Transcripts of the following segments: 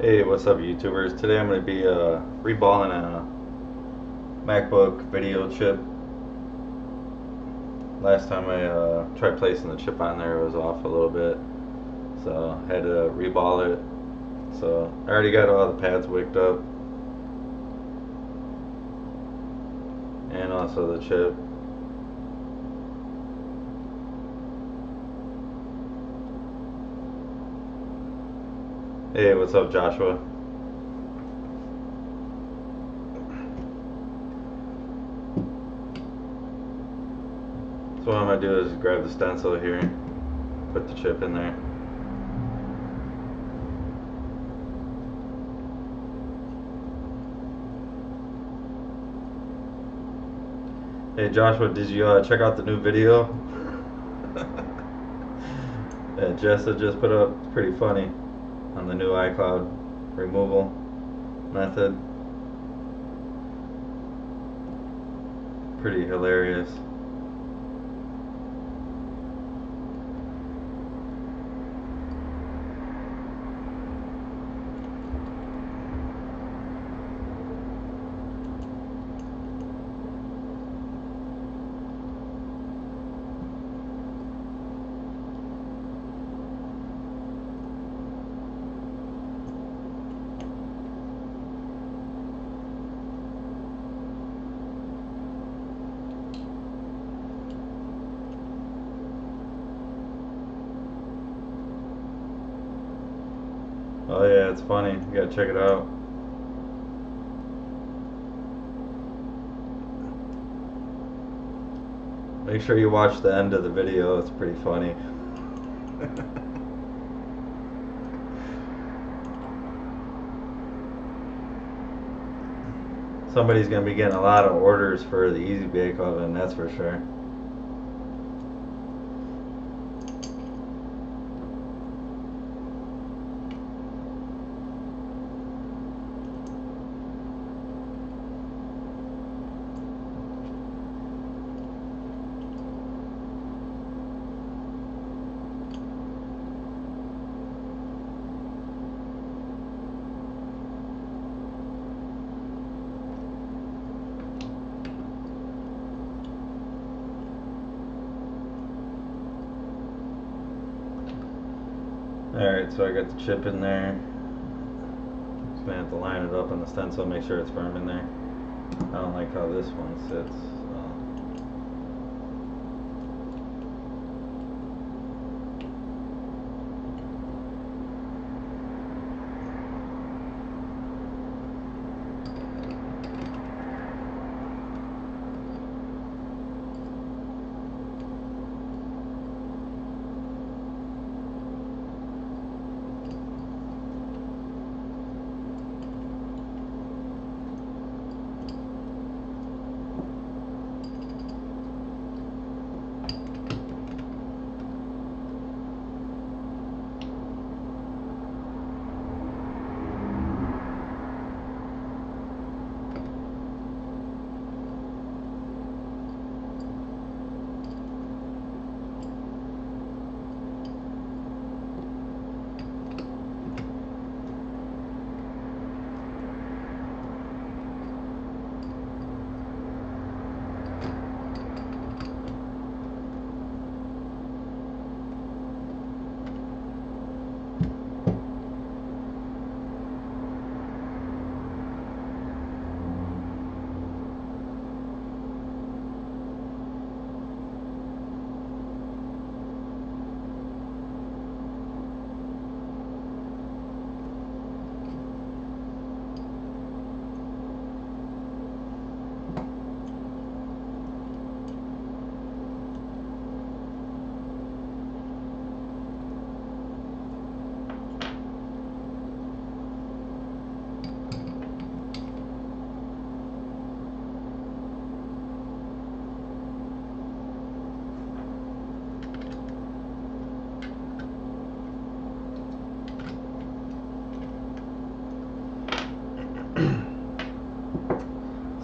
Hey, what's up, YouTubers? Today I'm going to be reballing a MacBook video chip. Last time I tried placing the chip on there, it was off a little bit, so I had to reball it. So I already got all the pads wicked up, and also the chip. Hey, what's up, Joshua? So what I'm going to do is grab the stencil here, put the chip in there. Hey Joshua, did you check out the new video that Jessa just put up? It's pretty funny on the new iCloud removal method. Pretty hilarious. Oh yeah, it's funny. You gotta check it out. Make sure you watch the end of the video. It's pretty funny. Somebody's gonna be getting a lot of orders for the Easy Bake Oven, that's for sure. Alright, so I got the chip in there. Just gonna have to line it up on the stencil, make sure it's firm in there. I don't like how this one sits.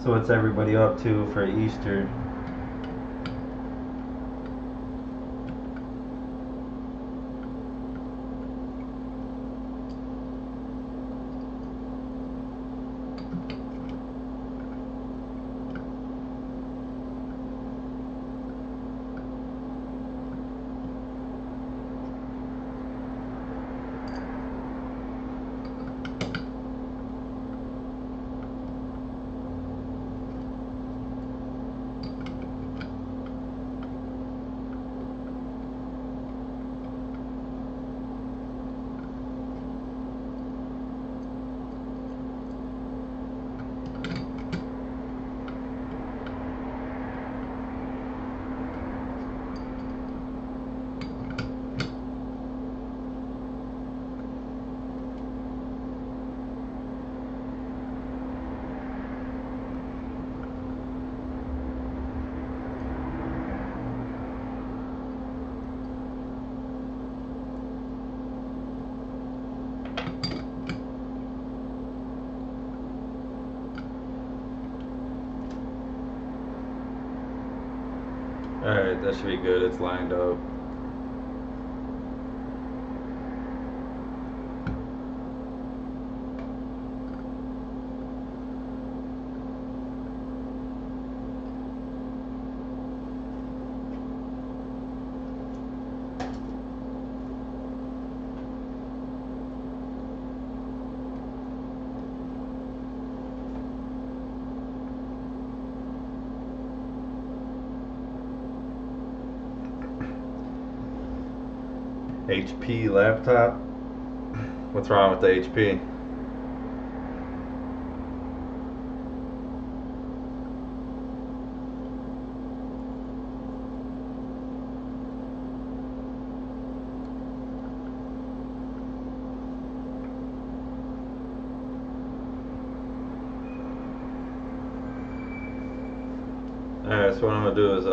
So what's everybody up to for Easter? Alright, that should be good. It's lined up. HP laptop. What's wrong with the HP? Alright, so what I'm gonna do is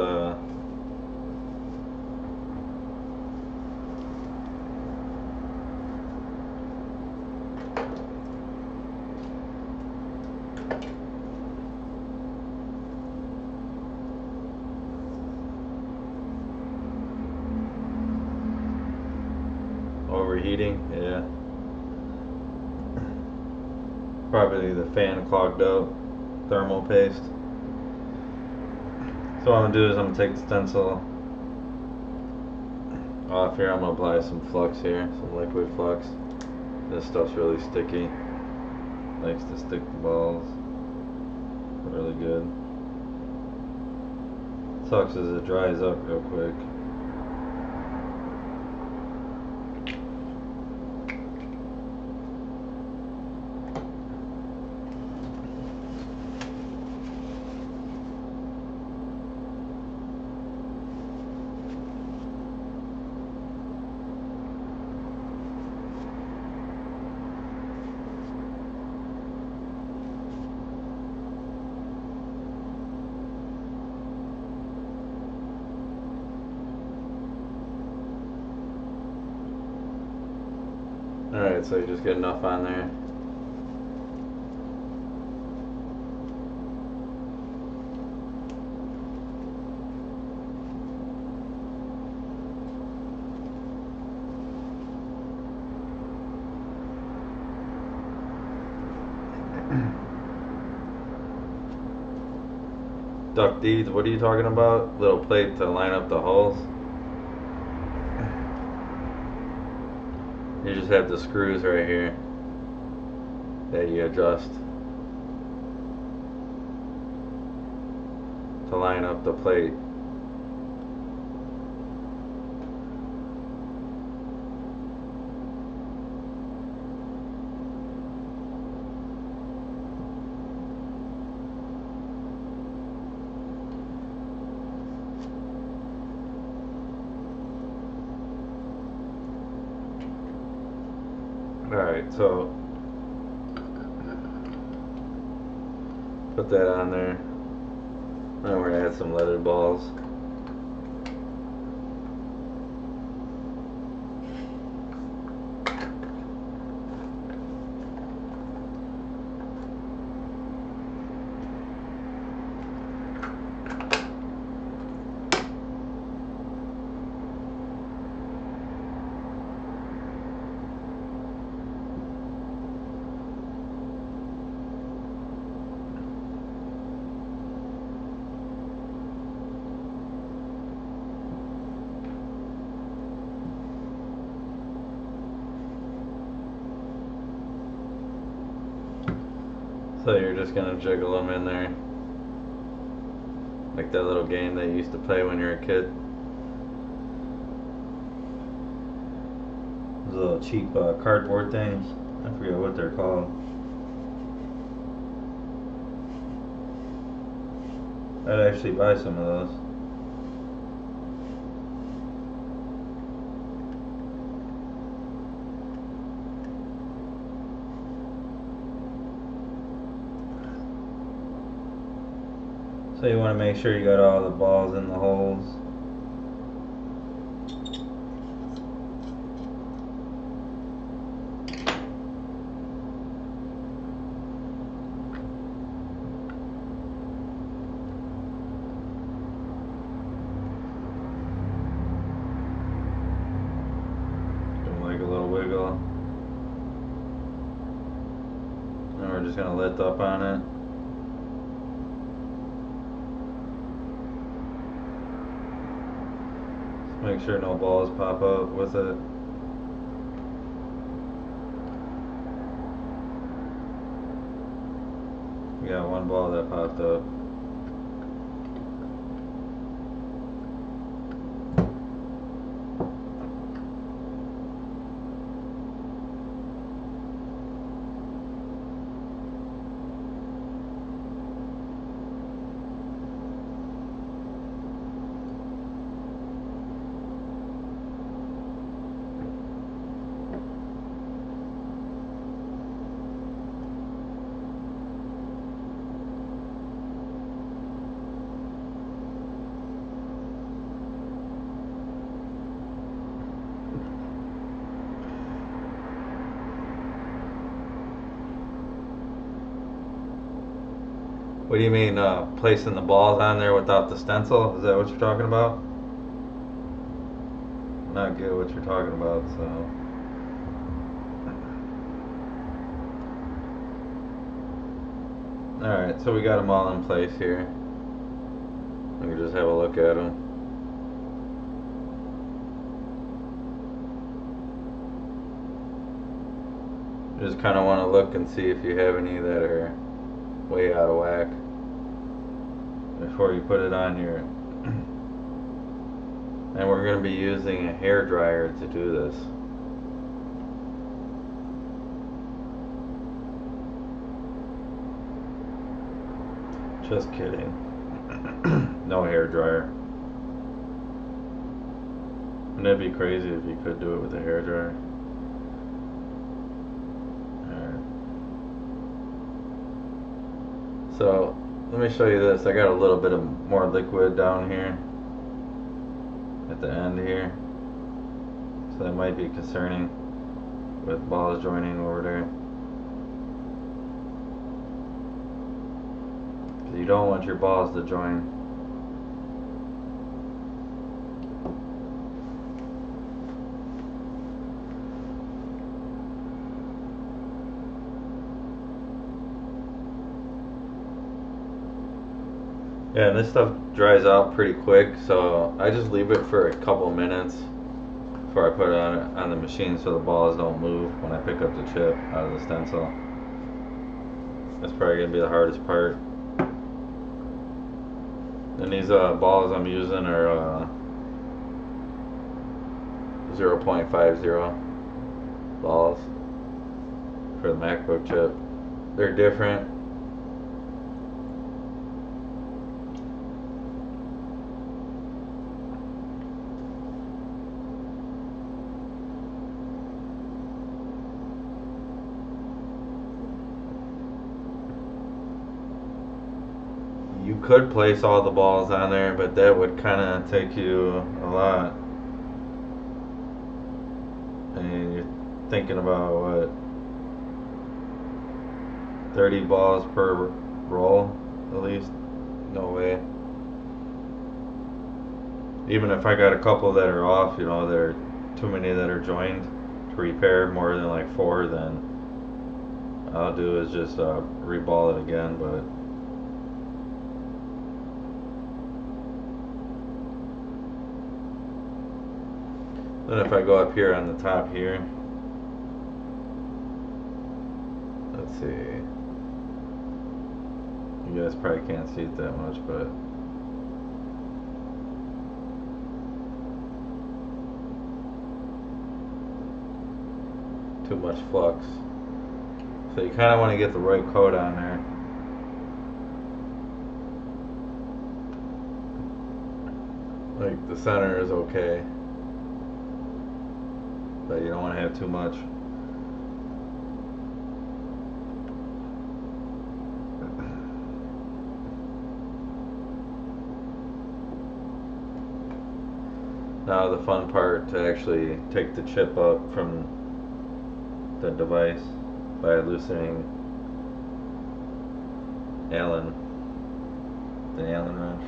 overheating, yeah. Probably the fan clogged up, thermal paste. So what I'm gonna do is I'm gonna take the stencil off here. I'm gonna apply some flux here, some liquid flux. This stuff's really sticky. Likes to stick to balls. Really good. Sucks as it dries up real quick. Alright, so you just get enough on there. Duck deeds, what are you talking about? Little plate to line up the holes? You just have the screws right here that you adjust to line up the plate. Alright, so put that on there. Then we're gonna add some leaded balls. So you're just gonna jiggle them in there, like that little game that you used to play when you were a kid. Those little cheap cardboard things. I forget what they're called. I'd actually buy some of those. So you want to make sure you got all the balls in the holes. angle. And we're just going to lift up on it. Just make sure no balls pop up with it. We got one ball that popped up. What do you mean placing the balls on there without the stencil? Is that what you're talking about? I'm not good what you're talking about, so. Alright, so we got them all in place here. We can just have a look at them. You just kind of want to look and see if you have any that are way out of whack before you put it on your and we're going to be using a hair dryer to do this. Just kidding. No hair dryer. Wouldn't it be crazy if you could do it with a hair dryer? So let me show you this. I got a little bit of more liquid down here at the end here, so that might be concerning with balls joining over there. You don't want your balls to join. Yeah, and this stuff dries out pretty quick, so I just leave it for a couple minutes before I put it on the machine so the balls don't move when I pick up the chip out of the stencil. That's probably going to be the hardest part. And these balls I'm using are 0.50 balls for the MacBook chip. They're different. You could place all the balls on there, but that would kind of take you a lot. And you're thinking about what, 30 balls per roll at least? No way. Even if I got a couple that are off, you know, there are too many that are joined to repair more than like 4, then all I'll do is just reball it again. But then if I go up here on the top here, let's see, you guys probably can't see it that much, but too much flux. So you kind of want to get the right coat on there. Like the center is okay, but you don't want to have too much. Now the fun part, to actually take the chip up from the device by loosening the Allen wrench.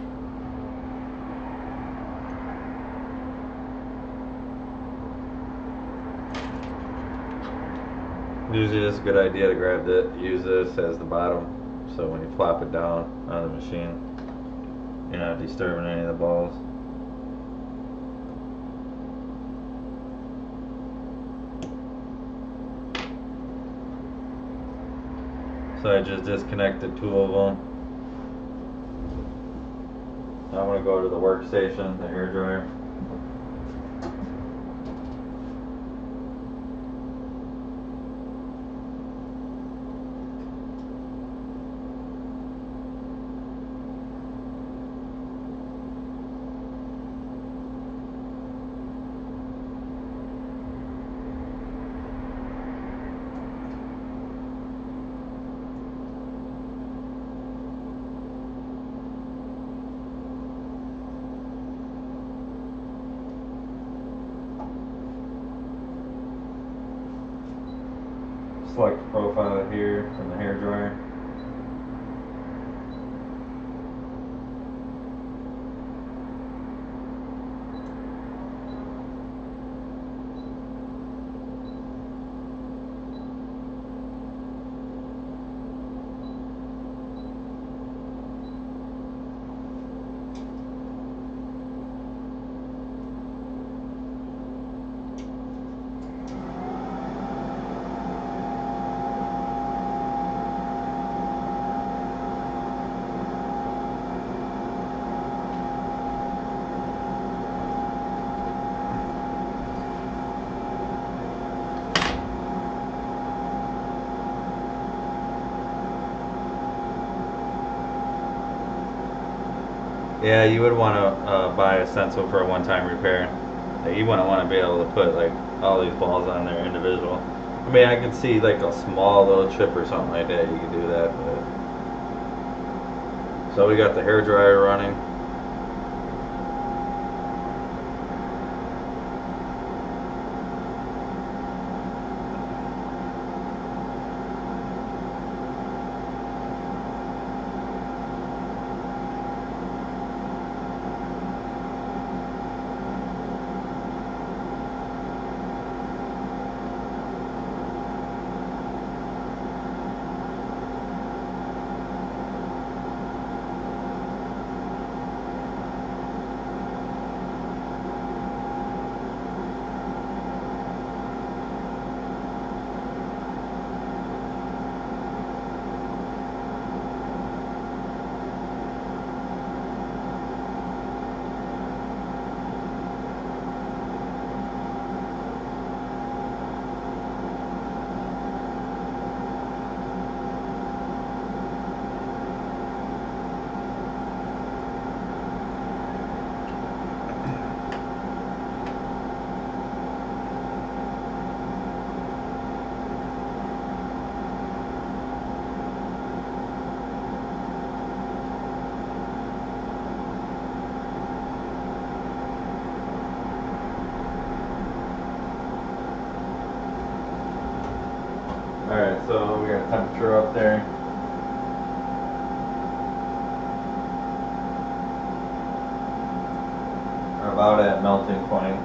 Usually it's a good idea to use this as the bottom, so when you flop it down on the machine, you're not disturbing any of the balls. So I just disconnected 2 of them. I'm going to go to the workstation, the hair dryer. Select the profile here from the hair dryer. Yeah, you would want to buy a stencil for a one-time repair. You wouldn't want to be able to put like all these balls on there individual. I mean, I could see like a small little chip or something like that. You could do that. But... So we got the hair dryer running. Alright, so we got a temperature up there. We're about at melting point.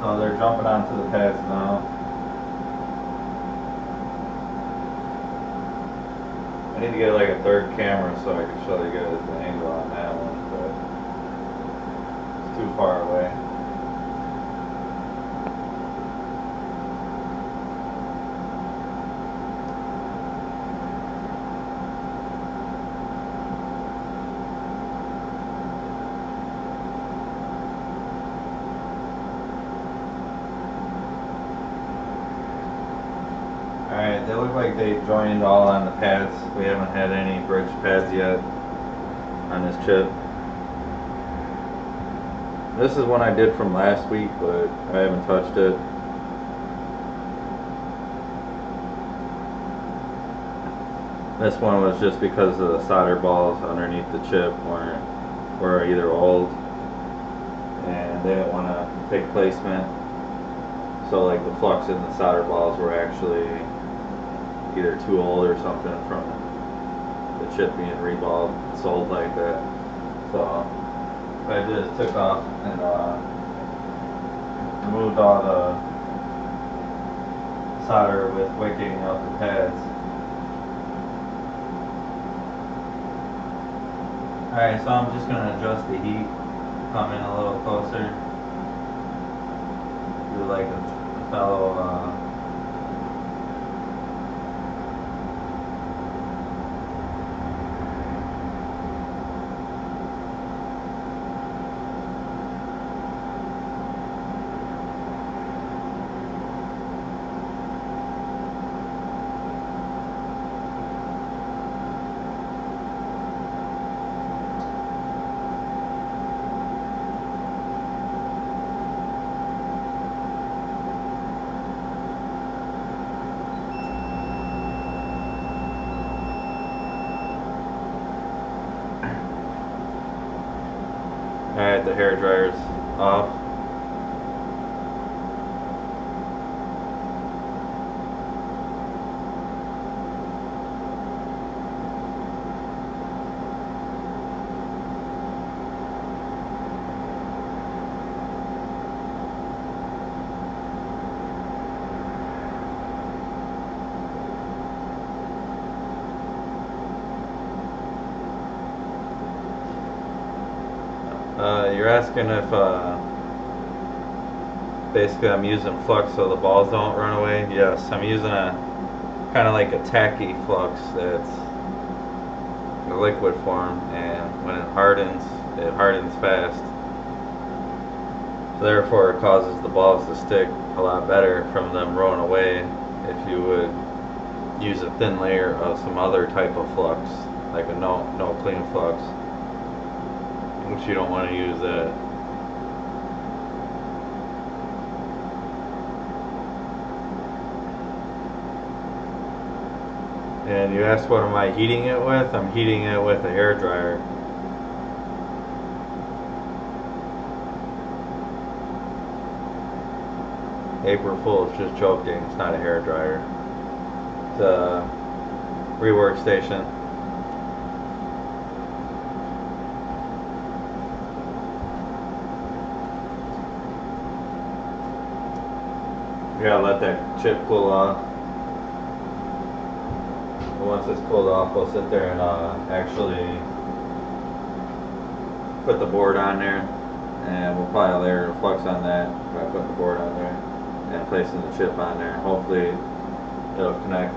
So they're jumping onto the pads now. I need to get like a third camera so I can show you guys the angle on that one, but it's too far away. Alright, they look like they joined all on the pads. We haven't had any bridge pads yet on this chip. This is one I did from last week, but I haven't touched it. This one was just because the solder balls underneath the chip were either old and they didn't want to take placement. So like the flux in the solder balls were actually either too old or something from the chip being reballed, sold like that. So I just took off and removed all the solder with wicking out the pads. Alright, so I'm just going to adjust the heat, come in a little closer, do like a fellow Alright, the hair dryer's off. You're asking if basically I'm using flux so the balls don't run away. Yes, I'm using a kind of like a tacky flux that's in a liquid form, and when it hardens fast. So therefore it causes the balls to stick a lot better from them rolling away if you would use a thin layer of some other type of flux, like a no clean flux, which you don't want to use that. And you asked what am I heating it with? I'm heating it with a hair dryer. April Fool's, just joking, it's not a hair dryer. It's a rework station. You gotta let that chip cool off. And once it's cooled off, we'll sit there and actually put the board on there, and we'll probably layer the flux on that by putting the board on there and placing the chip on there. Hopefully it'll connect.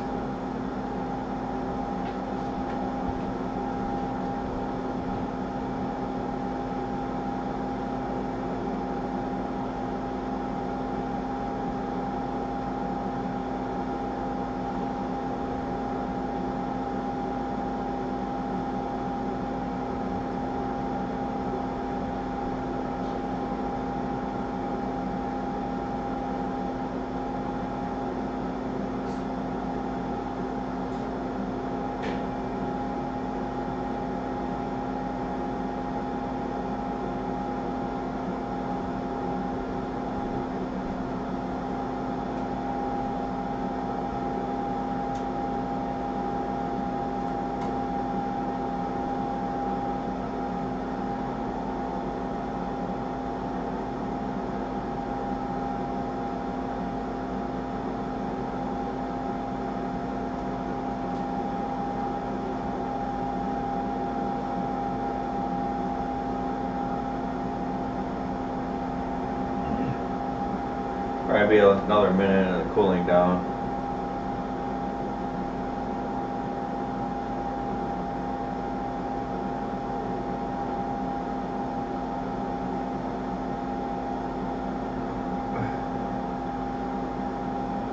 Probably be another minute of cooling down.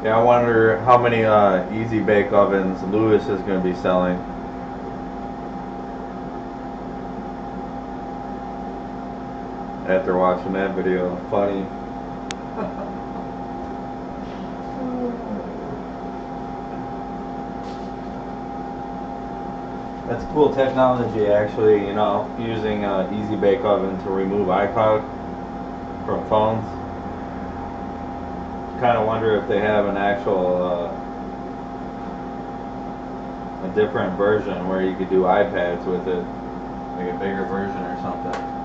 Yeah, I wonder how many easy bake ovens Lewis is going to be selling. After watching that video. Funny. That's cool technology, actually. You know, using Easy Bake Oven to remove iCloud from phones. Kind of wonder if they have an actual a different version where you could do iPads with it, like a bigger version or something.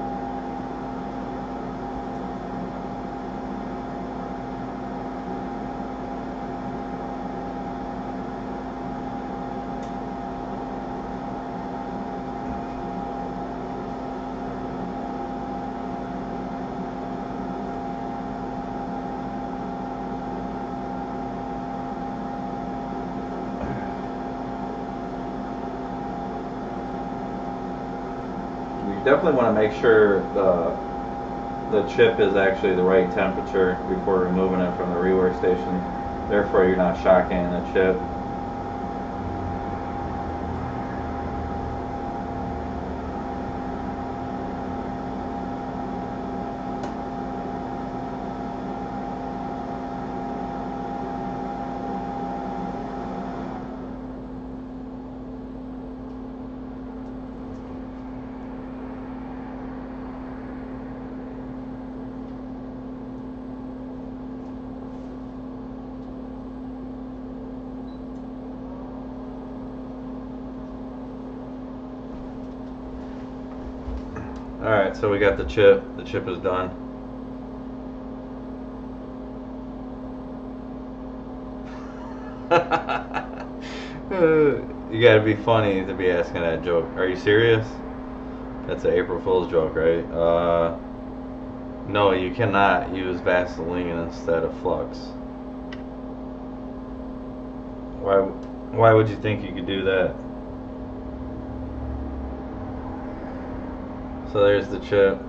You definitely want to make sure the chip is actually the right temperature before removing it from the rework station. Therefore, you're not shocking the chip. Alright, so we got the chip. The chip is done. You gotta be funny to be asking that joke. Are you serious? That's an April Fool's joke, right? No, you cannot use Vaseline instead of Flux. Why would you think you could do that? So there's the chip.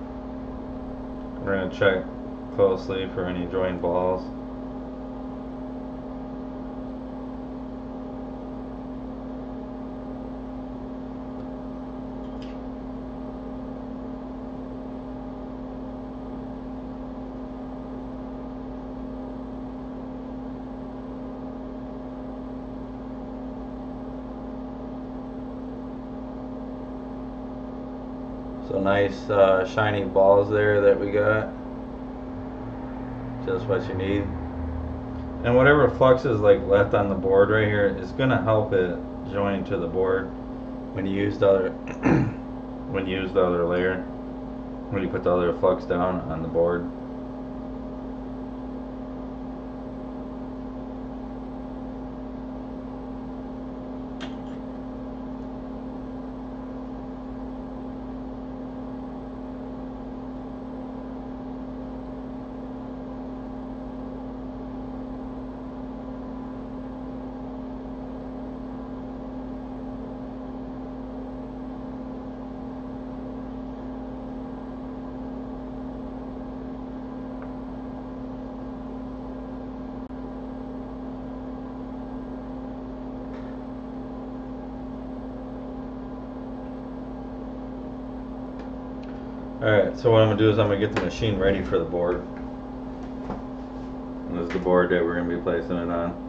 We're going to check closely for any joint balls. So nice shiny balls there that we got. Just what you need. And whatever flux is like left on the board right here is gonna help it join to the board when you use the other when you use the other layer. When you put the other flux down on the board. Alright, so what I'm going to do is I'm going to get the machine ready for the board. And this is the board that we're going to be placing it on.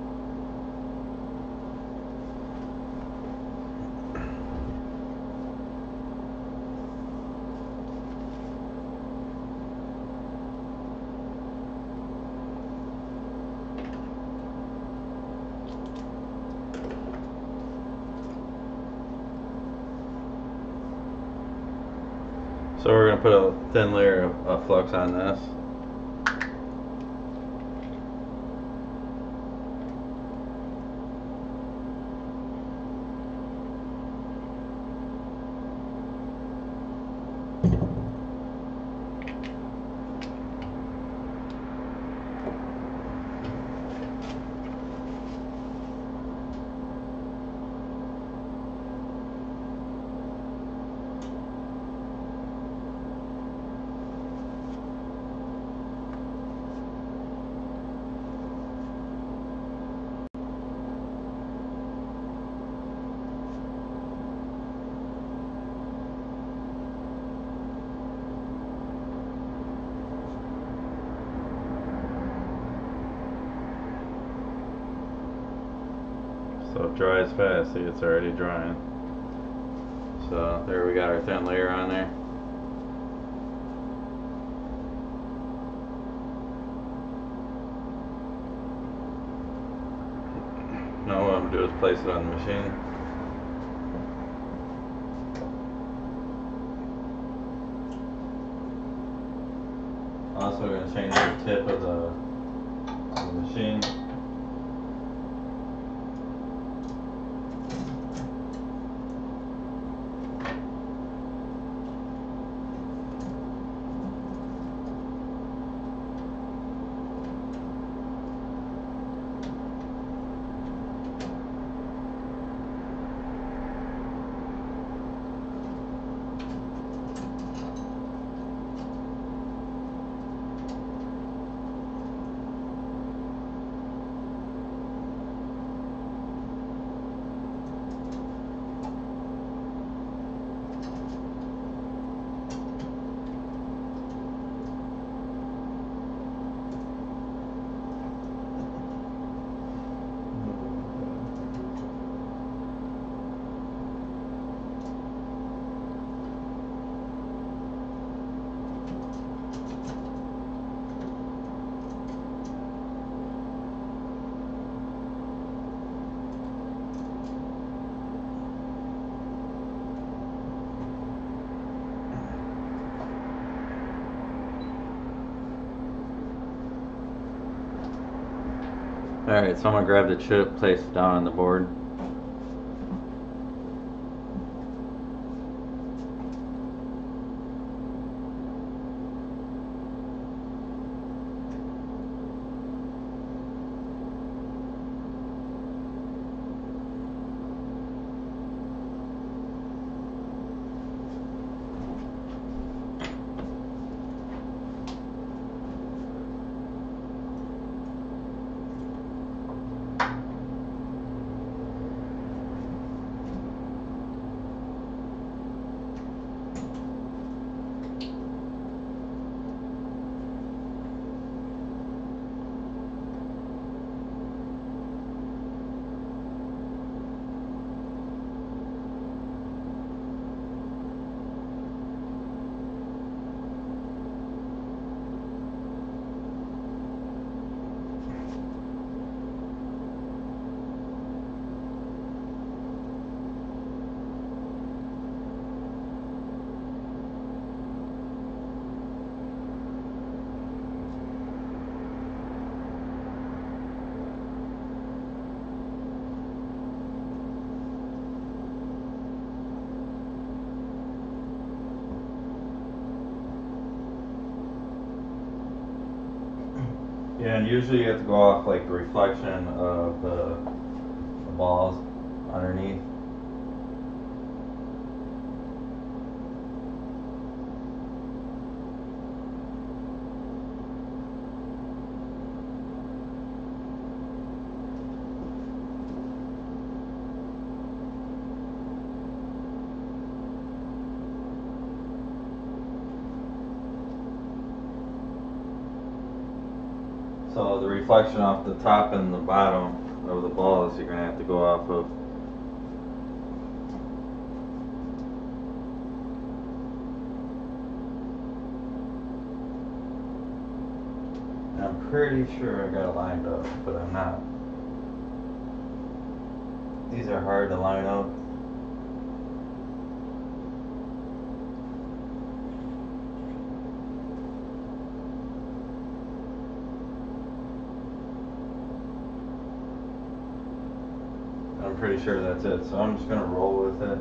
So we're going to put a thin layer of flux on this. So it dries fast, see it's already drying. So there we got our thin layer on there. Now what I'm going to do is place it on the machine. Also going to change the tip of the machine. Alright, so I'm going to grab the chip, place it down on the board. Yeah, and usually you have to go off like the reflection of the balls underneath. So the reflection off the top and the bottom of the balls you're going to have to go off of. And I'm pretty sure I got it lined up, but I'm not. These are hard to line up. I'm pretty sure that's it, so I'm just going to roll with it.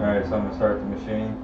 Alright, so I'm going to start the machine.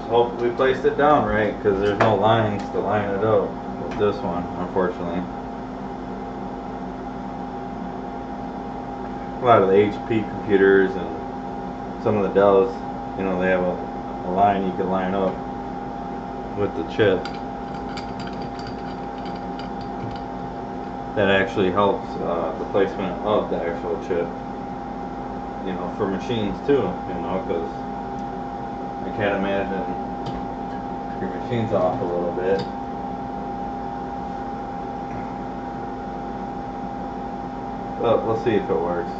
Hopefully placed it down right, because there's no lines to line it up with this one, unfortunately. A lot of the HP computers and some of the Dells, you know, they have a line you can line up with the chip. That actually helps the placement of the actual chip, you know, for machines too, you know, because I can't imagine your machine's off a little bit. But we'll see if it works.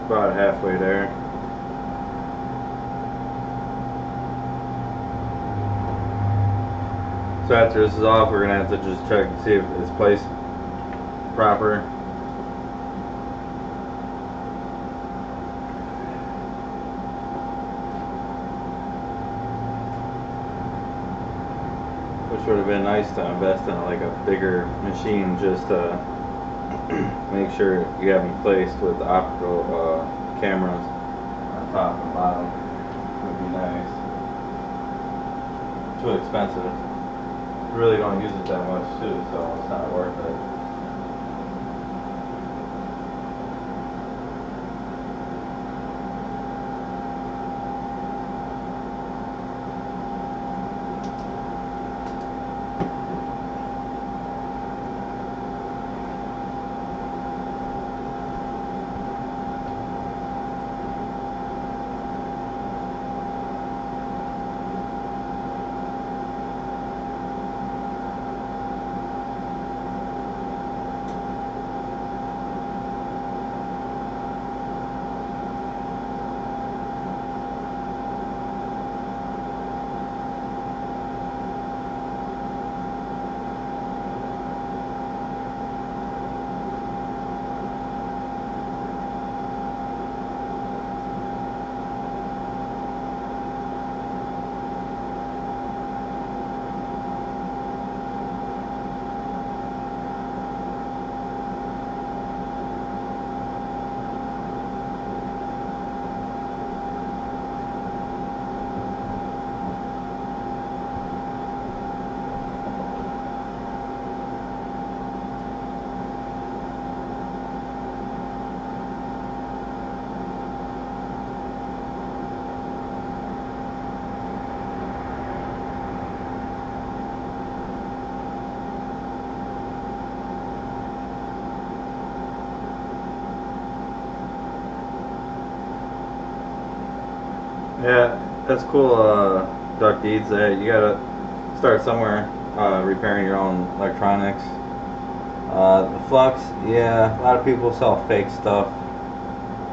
About halfway there. So after this is off, we're gonna have to just check and see if it's placed proper. Which would have been nice to invest in like a bigger machine just to make sure you have them placed with optical cameras on top and bottom. Would be nice. Too expensive. You really don't use it that much too, so it's not worth it. Yeah, that's cool, Duck Deeds. You gotta start somewhere, repairing your own electronics. The flux, yeah, a lot of people sell fake stuff.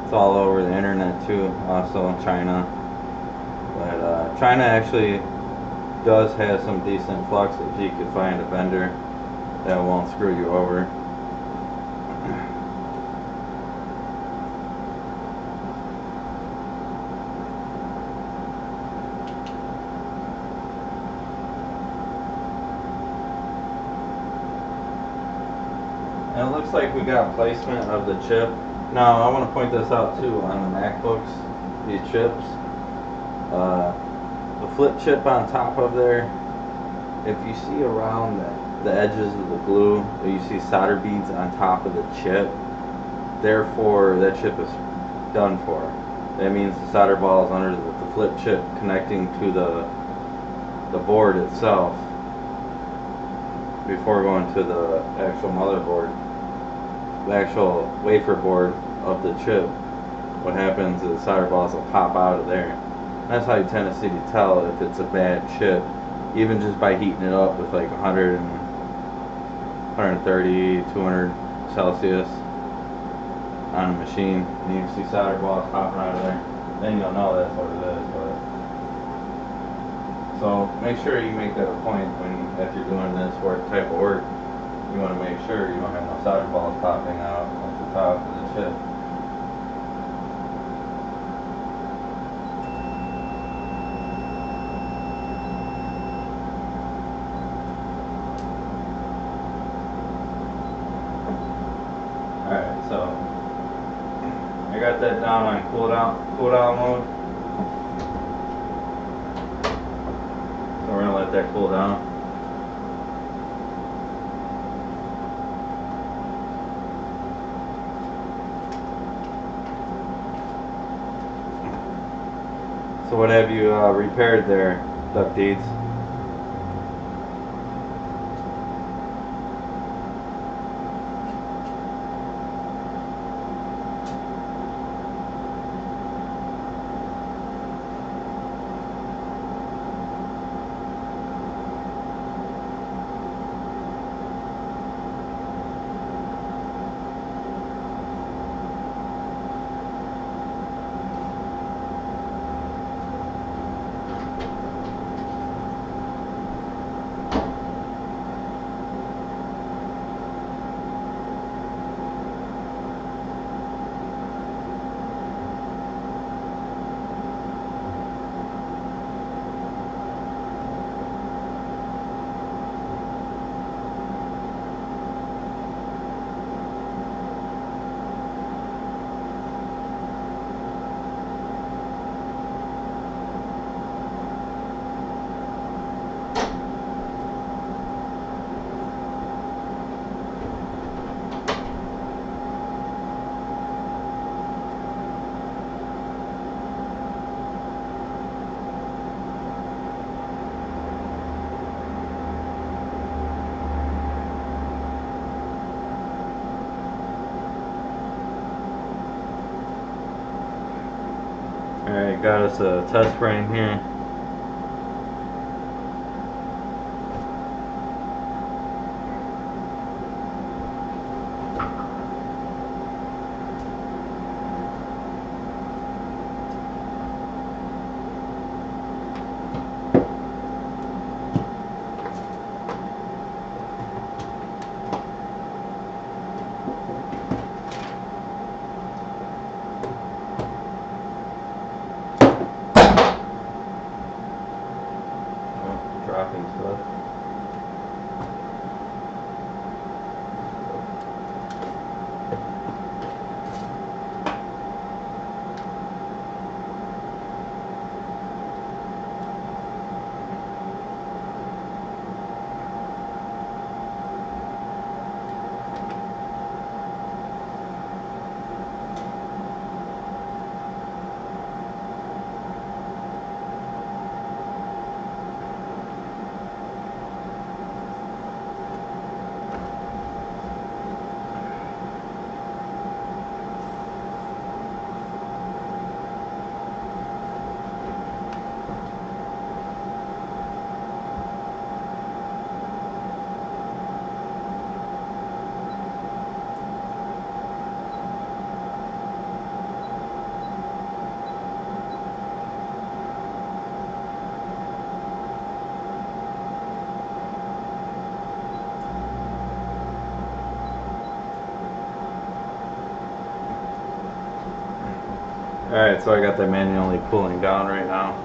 It's all over the internet too, also in China. But China actually does have some decent flux if you could find a vendor that won't screw you over. And it looks like we got placement of the chip. Now I want to point this out too on the MacBooks, these chips. The flip chip on top of there, if you see around the edges of the glue, you see solder beads on top of the chip, therefore that chip is done for. That means the solder ball is under the flip chip connecting to the board itself before going to the actual motherboard, the actual wafer board of the chip. What happens is the solder balls will pop out of there. That's how you tend to tell if it's a bad chip, even just by heating it up with like 100 and 130, 200 Celsius on a machine, and you see solder balls popping out of there. Then you'll know that's what it is. But so make sure you make that a point if you're doing this type of work. You want to make sure you don't have no solder balls popping out at the top of the chip. Alright, so I got that down on cool down mode. So we're gonna let that cool down. So what have you repaired there, Duck Deeds? Alright, got us a test frame here. Alright, so I got that manually cooling down right now.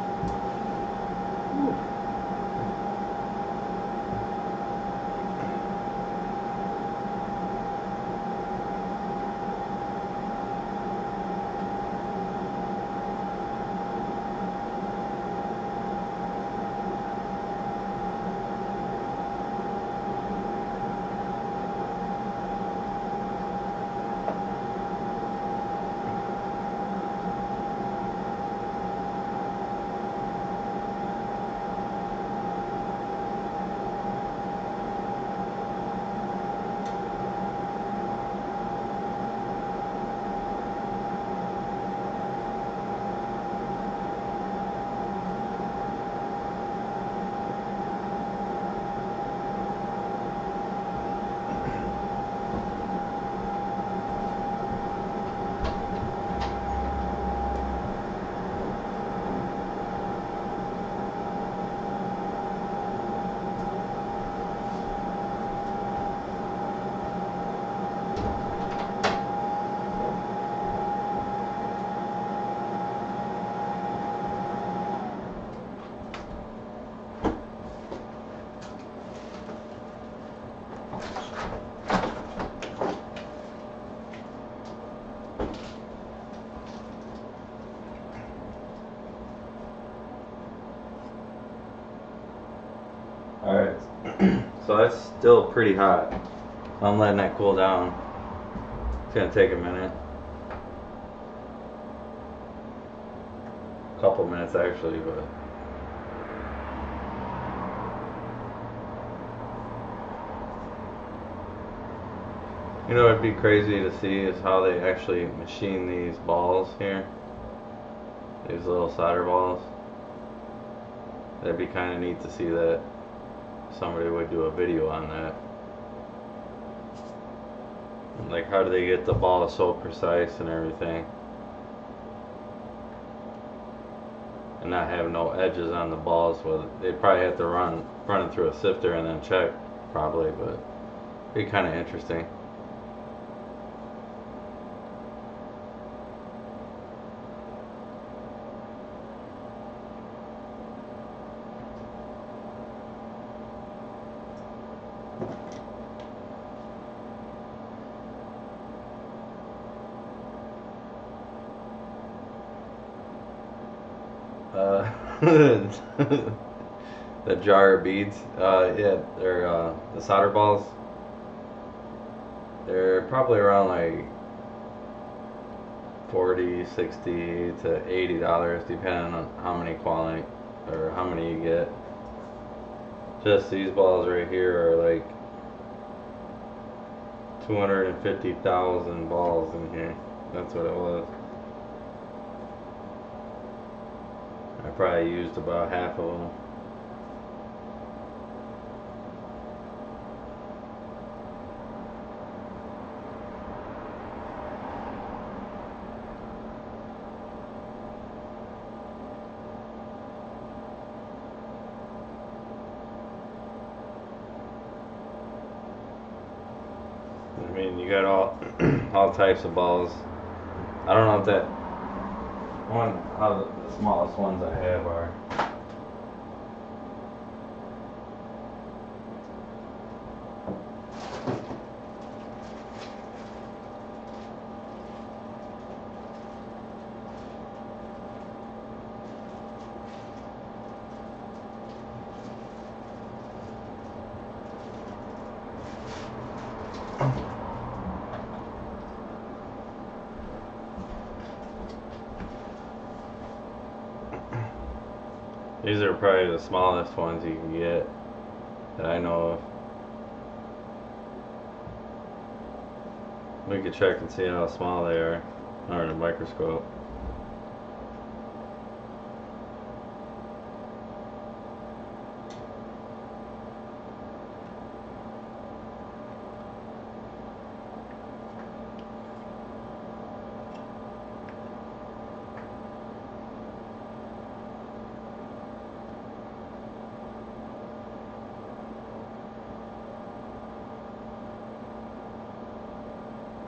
Alright, so that's still pretty hot. I'm letting that cool down. It's gonna take a minute. A couple minutes actually, but you know what'd be crazy to see is how they actually machine these balls here. These little solder balls. That'd be kind of neat to see that. Somebody would do a video on that. Like, how do they get the ball so precise and everything, and not have no edges on the balls? Well, they'd probably have to run it through a sifter and then check, probably, but it'd be kind of interesting. The jar of beads. Yeah, they're the solder balls. They're probably around like 40, 60 to $80, depending on how many quality or how many you get. Just these balls right here are like 250,000 balls in here. That's what it was. I probably used about half of them. I mean, you got all types of balls. I don't know if that one, how the smallest ones I have are. These are probably the smallest ones you can get that I know of. We could check and see how small they are under the microscope.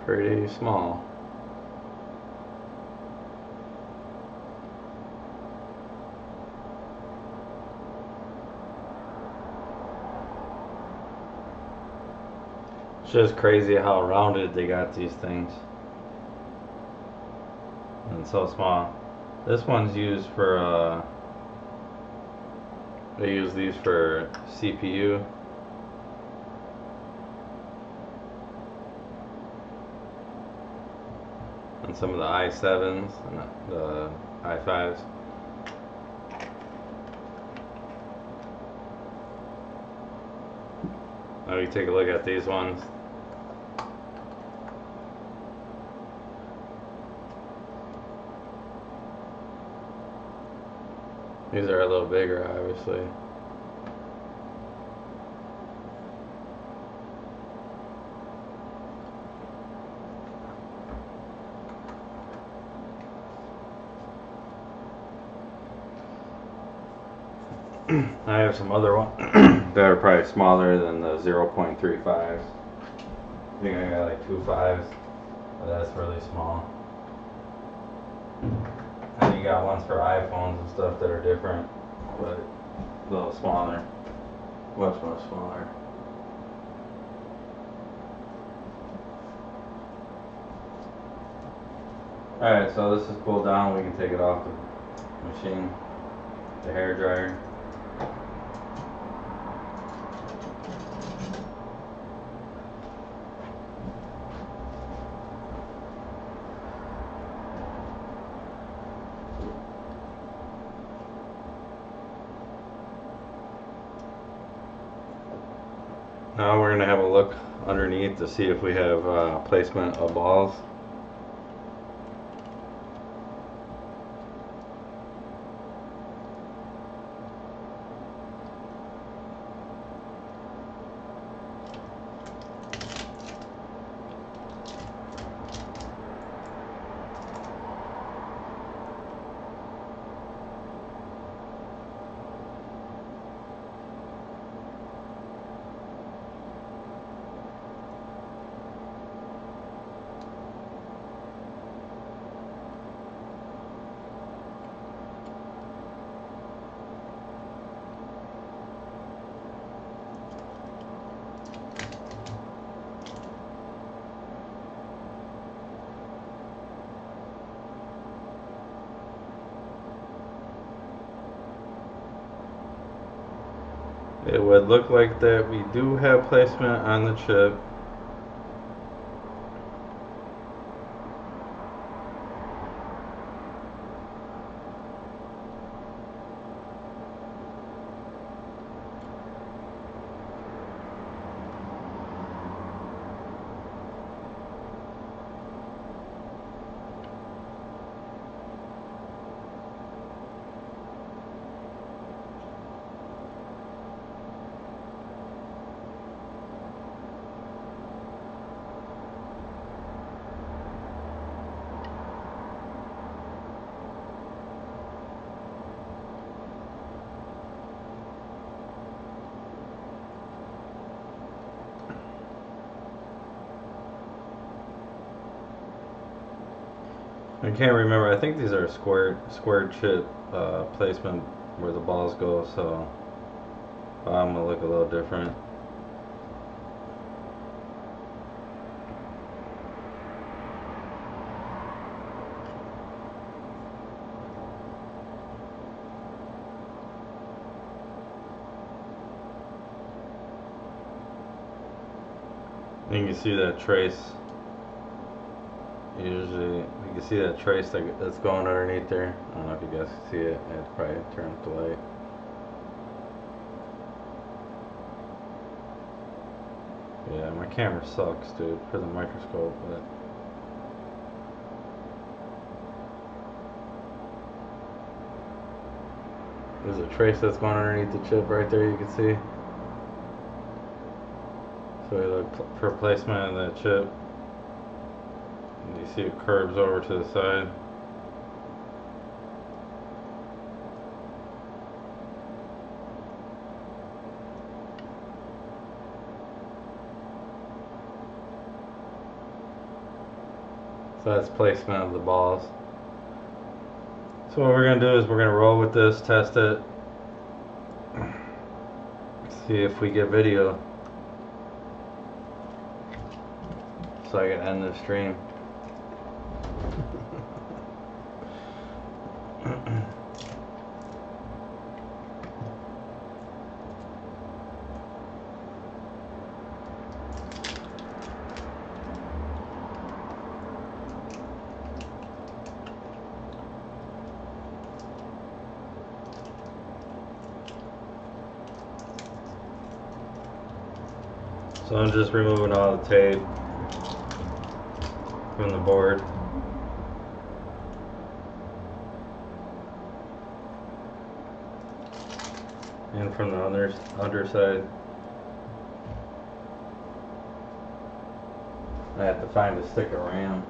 Pretty small. It's just crazy how rounded they got these things. And so small. This one's used for, they use these for CPU. And some of the i7s and the i5s. Now you take a look at these ones. These are a little bigger, obviously. I have some other ones that are probably smaller than the 0.35s. I think I got like 2.5s, but that's really small. And you got ones for iPhones and stuff that are different, but a little smaller. Much smaller. Alright, so this is cooled down. We can take it off the machine, the hair dryer. Now we're going to have a look underneath to see if we have placement of balls. It would look like that we do have placement on the chip. I can't remember. I think these are squared chip placement where the balls go, so I'm gonna look a little different. You can see that trace. Usually, you can see that trace that's going underneath there. I don't know if you guys can see it. I had to probably turn up the light. Yeah, my camera sucks, dude, for the microscope, but there's a trace that's going underneath the chip right there, you can see. So we look for placement of that chip. And you see it curves over to the side. So that's placement of the balls. So what we're going to do is we're going to roll with this, test it, see if we get video. so I can end the stream. So I'm just removing all the tape from the board. And from the underside. I have to find a stick of RAM.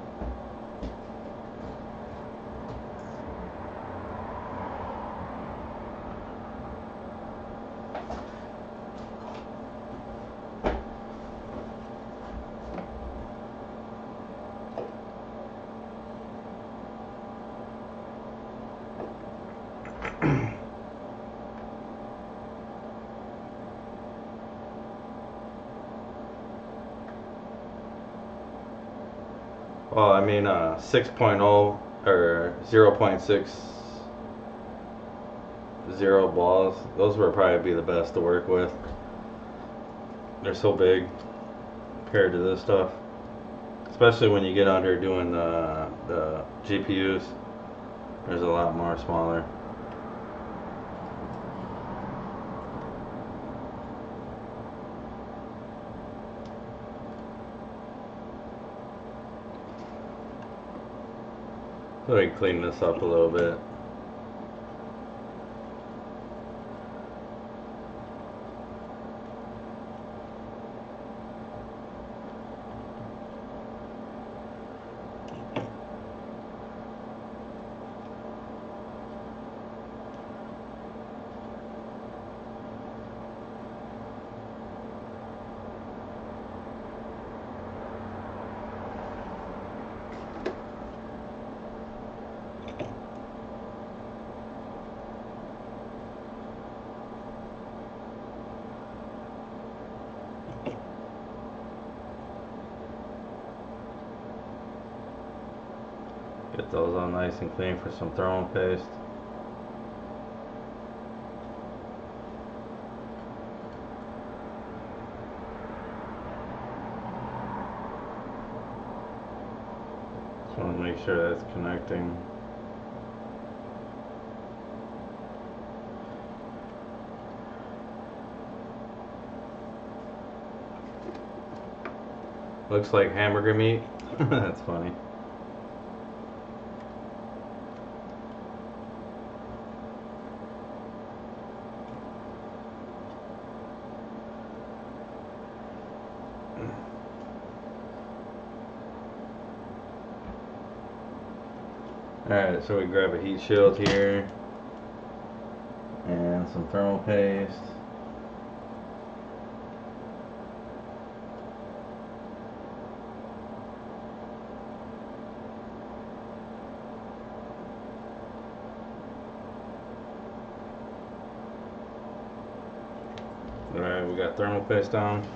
Well, I mean 6.0 or 0.60 balls. Those would probably be the best to work with. They're so big compared to this stuff. Especially when you get under doing the GPUs. There's a lot more smaller. So I can clean this up a little bit. Get those all nice and clean for some thermal paste. Just want to make sure that's connecting. Looks like hamburger meat. That's funny. Alright, so we grab a heat shield here and some thermal paste. Alright, we got thermal paste on.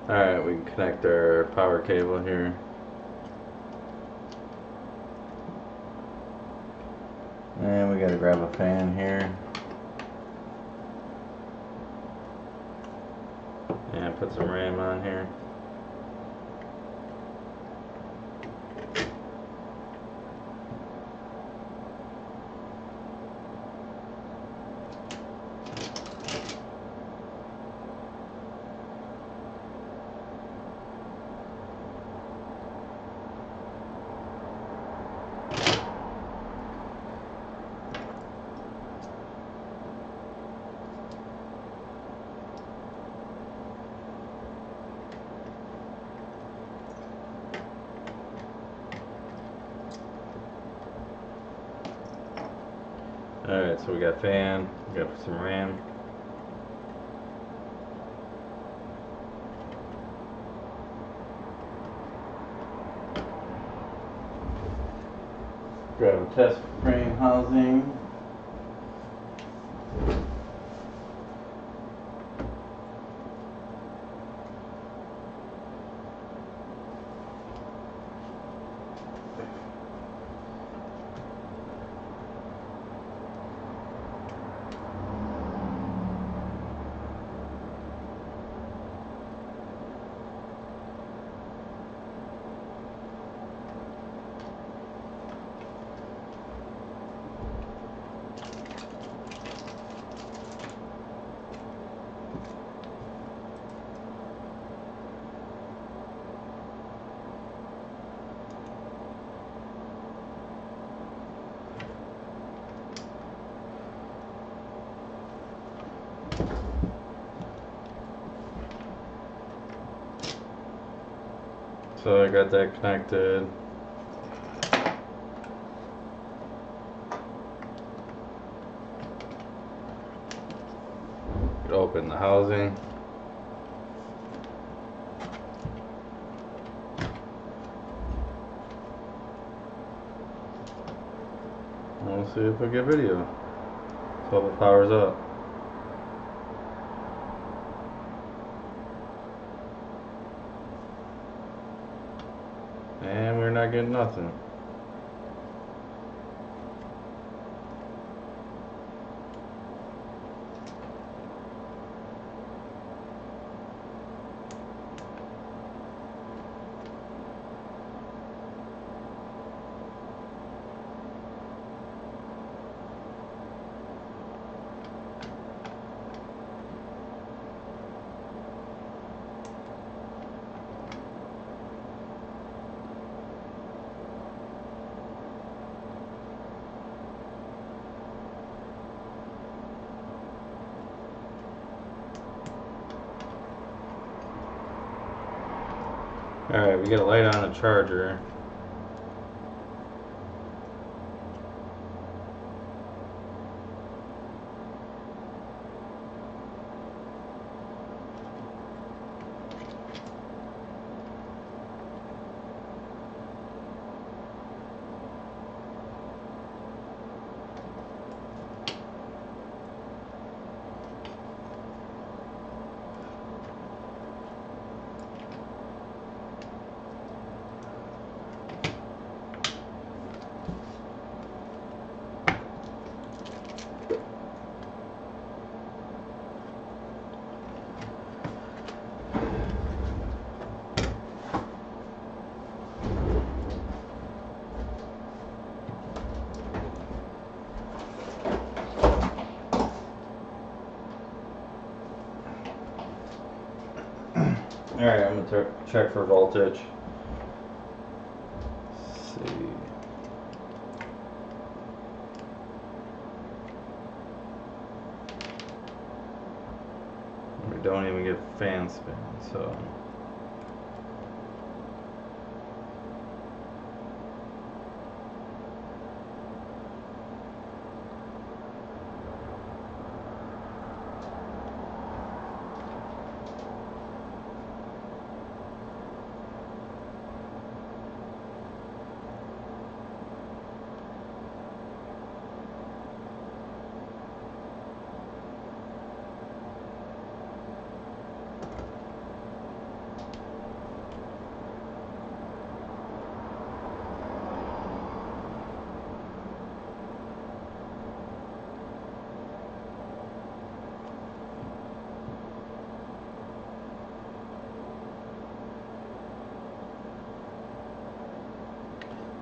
Alright, we can connect our power cable here. And we gotta grab a fan here. And put some RAM on here. Alright, so we got fan, we got some RAM. Grab a test frame housing. So I got that connected. Open the housing. We'll see if we get video. So the power's up. And we're not getting nothing. Alright, we got a light on the charger. Alright, I'm gonna check for voltage. Let's see. We don't even get fan spin, so.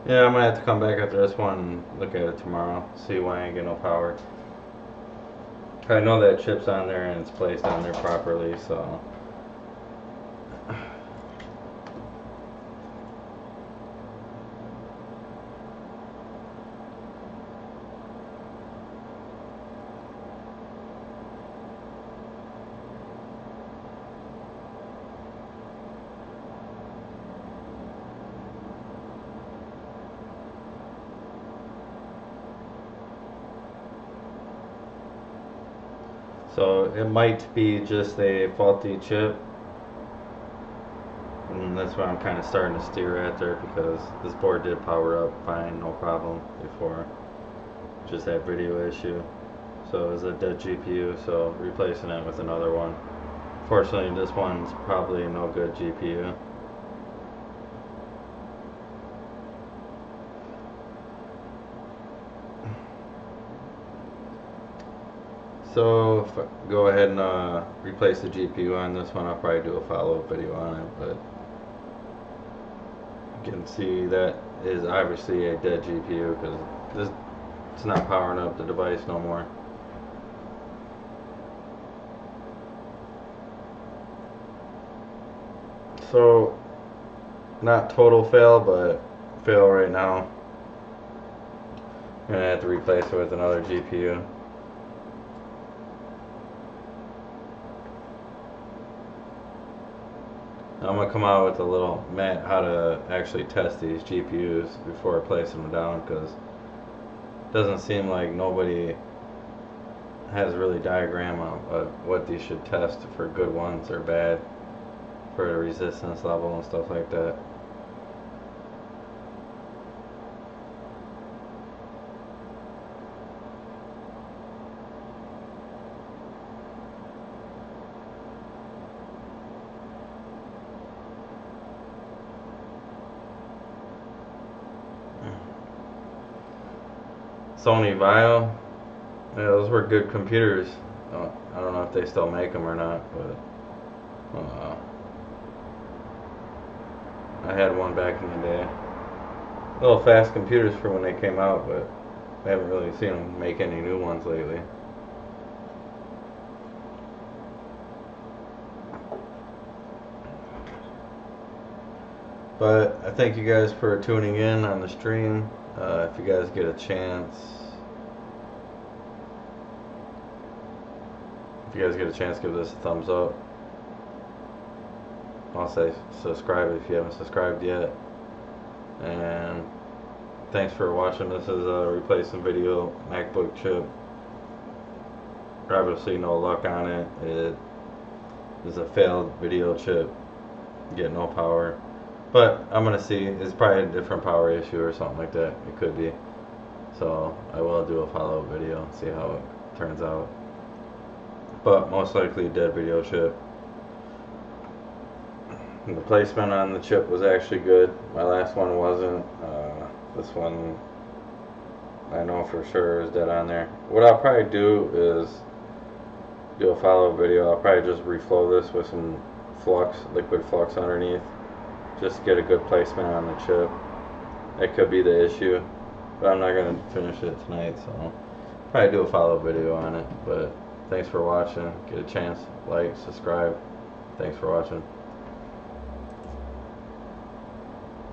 Yeah, I'm gonna have to come back after this one and look at it tomorrow, see why I ain't get no power. I know that chip's on there and it's placed on there properly, so. So it might be just a faulty chip, and that's why I'm kind of starting to steer at there, because this board did power up fine, no problem before, just that video issue. So it was a dead GPU, so replacing it with another one. Fortunately, this one's probably no good GPU. So if I go ahead and replace the GPU on this one, I'll probably do a follow-up video on it, but you can see that is obviously a dead GPU because it's not powering up the device no more. So not total fail, but fail right now. I'm gonna have to replace it with another GPU. I'm gonna come out with a little mat how to actually test these GPUs before placing them down, because it doesn't seem like nobody has really diagram of what these should test for good ones or bad for the resistance level and stuff like that. Sony Vaio, yeah, those were good computers. I don't know if they still make them or not, but I had one back in the day. Little fast computers for when they came out, but I haven't really seen them make any new ones lately. But I thank you guys for tuning in on the stream. If you guys get a chance, give this a thumbs up. I'll say subscribe if you haven't subscribed yet. And thanks for watching. This is a replacement video, MacBook chip. Obviously no luck on it. It is a failed video chip. Get no power. But I'm gonna see. It's probably a different power issue or something like that. It could be. So I will do a follow-up video and see how it turns out. But most likely dead video chip. And the placement on the chip was actually good. My last one wasn't. This one I know for sure is dead on there. What I'll probably do is do a follow-up video. I'll probably just reflow this with some flux, liquid flux underneath. Just get a good placement on the chip. That could be the issue, but I'm not going to finish it tonight, so I'll probably do a follow-up video on it. But thanks for watching. Get a chance, like, subscribe. Thanks for watching.